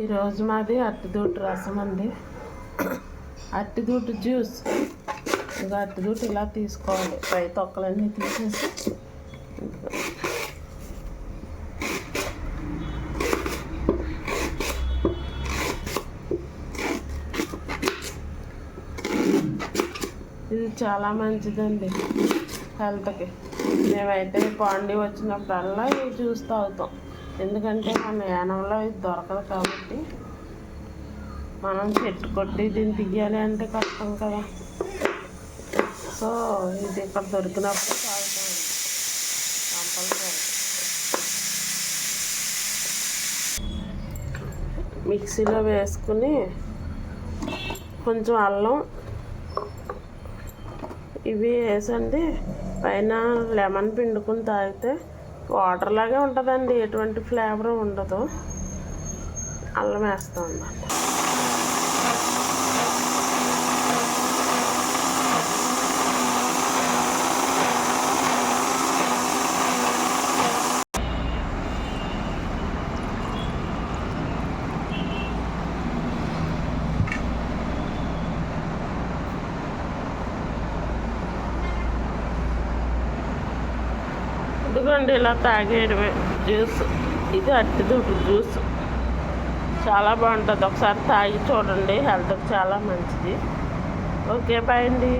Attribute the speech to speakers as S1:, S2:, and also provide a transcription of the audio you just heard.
S1: ఈరోజు మాది అరటిదూట రసం అండి. అరటిదూట జ్యూస్. ఇక అరటిదూట ఇలా తీసుకోవాలి, పై తొక్కలన్నీ తీసేసి. ఇది చాలా మంచిదండి హెల్త్కి. మేమైతే పాండి వచ్చినప్పుడల్లా ఇవి జ్యూస్ తాగుతాం. ఎందుకంటే మన యానంలో ఇది దొరకదు కాబట్టి. మనం చెట్టు కొట్టి దీన్ని తీయాలి అంటే కష్టం కదా. సో ఇది ఇక్కడ దొరికినప్పుడు తాగుతాం కంపల్సరీ. మిక్సీలో వేసుకుని కొంచెం అల్లం ఇవి వేసండి, పైన లెమన్ పిండుకుని తాగితే వాటర్ లాగే ఉంటుందండి, ఎటువంటి ఫ్లేవర్ ఉండదు. అల్లం వేస్తాం అన్నమాట. ఇదిగోండి ఇలా తాగేయడమే జ్యూస్. ఇది అరటిదూట జ్యూస్ చాలా బాగుంటుంది. ఒకసారి తాగి చూడండి, హెల్త్కి చాలా మంచిది. ఓకే, బాయ్ అండి.